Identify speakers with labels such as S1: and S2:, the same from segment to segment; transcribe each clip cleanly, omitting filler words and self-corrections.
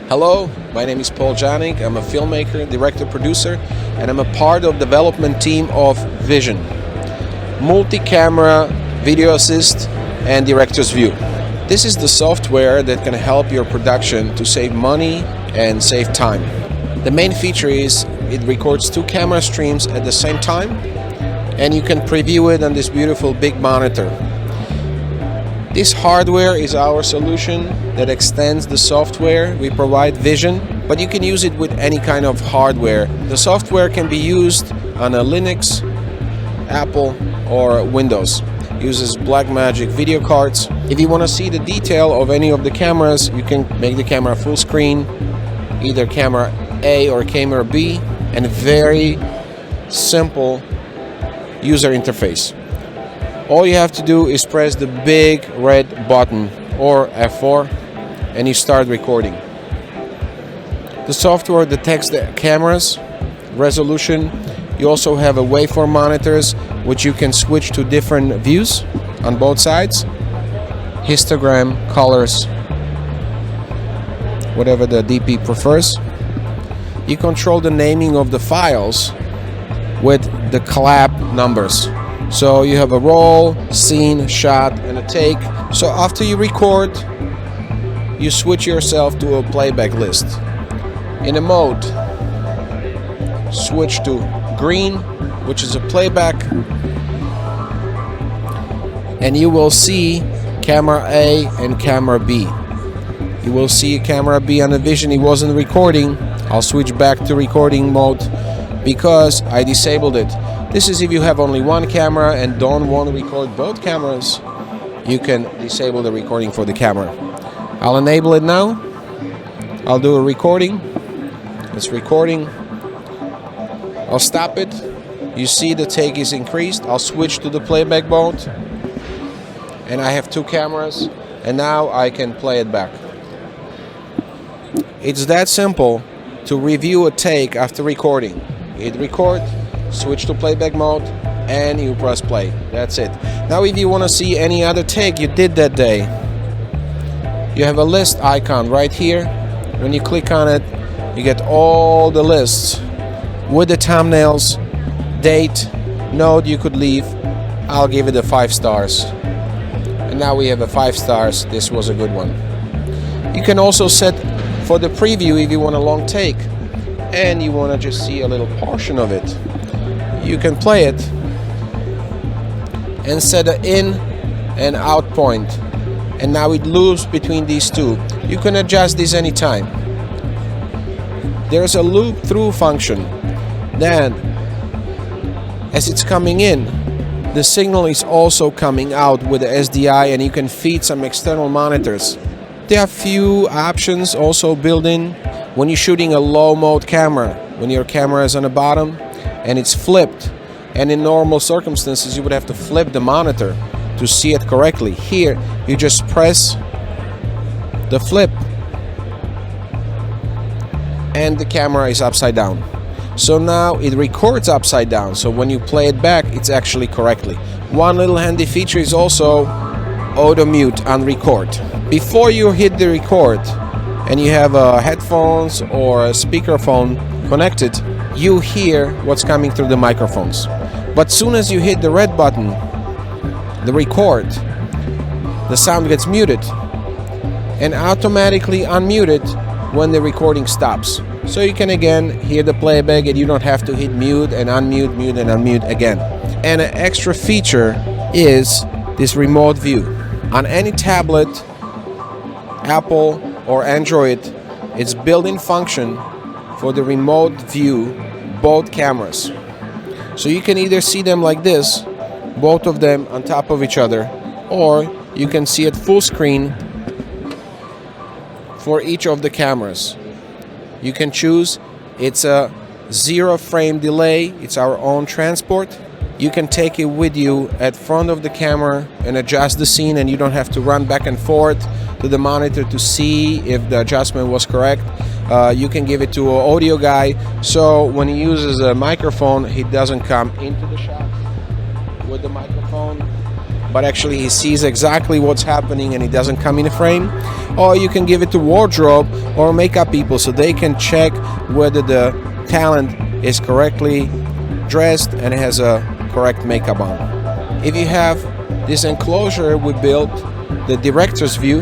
S1: Hello, my name is Paul Janik. I'm a filmmaker, director, producer, and I'm a part of development team of Vision, multi-camera, video assist, and director's view. This is the software that can help your production to save money and save time. The main feature is it records 2 camera streams at the same time, and you can preview it on this beautiful big monitor. This hardware is our solution that extends the software. We provide Vision, but you can use it with any kind of hardware. The software can be used on a Linux, Apple, or Windows. It uses Blackmagic video cards. If you want to see the detail of any of the cameras, you can make the camera full screen, either camera A or camera B, and a very simple user interface. All you have to do is press the big red button or F4 and you start recording. The software detects the camera's resolution. You also have a waveform monitors which you can switch to different views on both sides. Histogram, colors, whatever the DP prefers. You control the naming of the files with the clap numbers. So you have a roll, scene, shot, and a take. So after you record, you switch yourself to a playback list. In a mode, switch to green, which is a playback, and you will see camera A and camera B. You will see camera B on the Vision. It wasn't recording. I'll switch back to recording mode because I disabled it. This is if you have only one camera and don't want to record both cameras, you can disable the recording for the camera. I'll enable it now. I'll do a recording. It's recording. I'll stop it. You see the take is increased. I'll switch to the playback mode. And I have 2 cameras. And now I can play it back. It's that simple to review a take after recording. Hit record, switch to playback mode, and you press play. That's it. Now if you want to see any other take you did that day, you have a list icon right here. When you click on it, you get all the lists with the thumbnails, date, note you could leave. I'll give it a 5 stars. And now we have a 5 stars. This was a good one. You can also set for the preview if you want a long take and you want to just see a little portion of it. You can play it and set an in and out point, and now it loops between these 2. You can adjust this anytime. There's a loop through function. Then as it's coming in, the signal is also coming out with the SDI, and you can feed some external monitors. There are few options also built in when you're shooting a low mode camera, when your camera is on the bottom and it's flipped, and in normal circumstances you would have to flip the monitor to see it correctly. Here you just press the flip and the camera is upside down. So now it records upside down, so when you play it back it's actually correctly. One little handy feature is also auto mute on record. Before you hit the record and you have headphones or a speakerphone connected, you hear what's coming through the microphones. But soon as you hit the red button, the record, the sound gets muted and automatically unmuted when the recording stops. So you can again hear the playback and you don't have to hit mute and unmute, mute and unmute again. And an extra feature is this remote view. On any tablet, Apple or Android, it's built-in function for the remote view both cameras. So you can either see them like this, both of them on top of each other, or you can see it full screen for each of the cameras. You can choose. It's a 0 frame delay. It's our own transport. You can take it with you at front of the camera and adjust the scene, and you don't have to run back and forth to the monitor to see if the adjustment was correct. You can give it to an audio guy, so when he uses a microphone, he doesn't come into the shot with the microphone, but actually he sees exactly what's happening and it doesn't come in a frame. Or you can give it to wardrobe or makeup people so they can check whether the talent is correctly dressed and has a correct makeup on. If you have this enclosure we built, the director's view,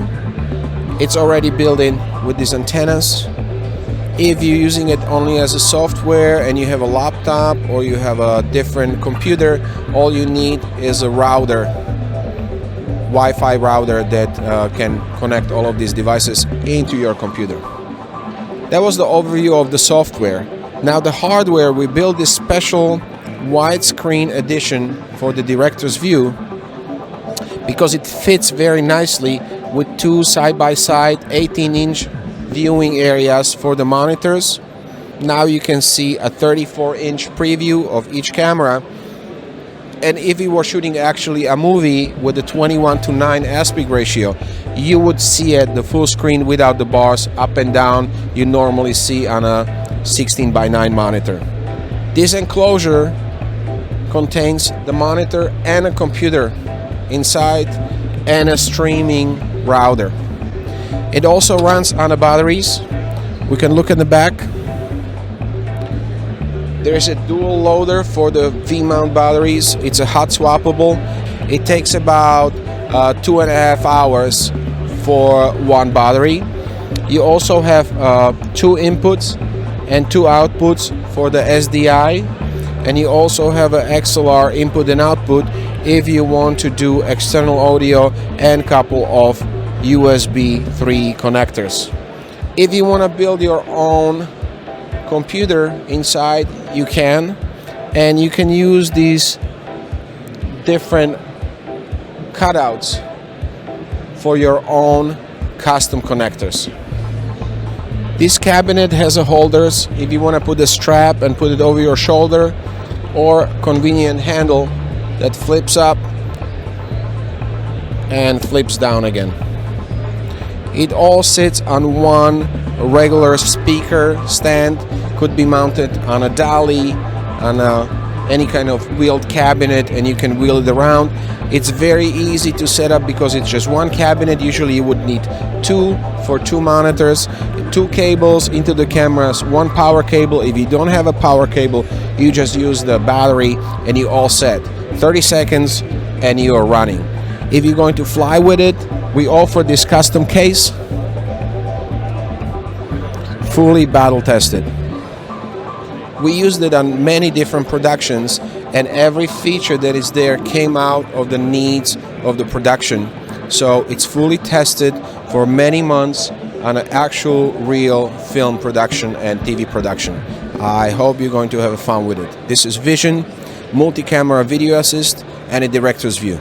S1: it's already built in with these antennas. If you're using it only as a software and you have a laptop or you have a different computer, all you need is a router, Wi-Fi router that can connect all of these devices into your computer. That was the overview of the software. Now the hardware, we built this special widescreen edition for the director's view because it fits very nicely with two side-by-side 18-inch viewing areas for the monitors. Now you can see a 34-inch preview of each camera, and if you were shooting actually a movie with a 21:9 aspect ratio, you would see it the full screen without the bars up and down you normally see on a 16:9 monitor. This enclosure contains the monitor and a computer inside and a streaming router. It also runs on the batteries. We can look in the back. There's a dual loader for the V-mount batteries. It's a hot swappable. It takes about 2.5 hours for one battery. You also have 2 inputs and 2 outputs for the SDI, and you also have an XLR input and output if you want to do external audio and a couple of USB 3 connectors. If you want to build your own computer inside, you can, and you can use these different cutouts for your own custom connectors. This cabinet has a holders if you want to put a strap and put it over your shoulder, or convenient handle that flips up and flips down again. It all sits on one regular speaker stand, could be mounted on a dolly, on any kind of wheeled cabinet, and you can wheel it around. It's very easy to set up because it's just one cabinet. Usually you would need 2 for 2 monitors, 2 cables into the cameras, 1 power cable. If you don't have a power cable, you just use the battery and you all set. 30 seconds and you are running. If you're going to fly with it, we offer this custom case, fully battle tested. We used it on many different productions, and every feature that is there came out of the needs of the production. So it's fully tested for many months on an actual real film production and TV production. I hope you're going to have fun with it. This is Vision, multi-camera video assist, and a director's view.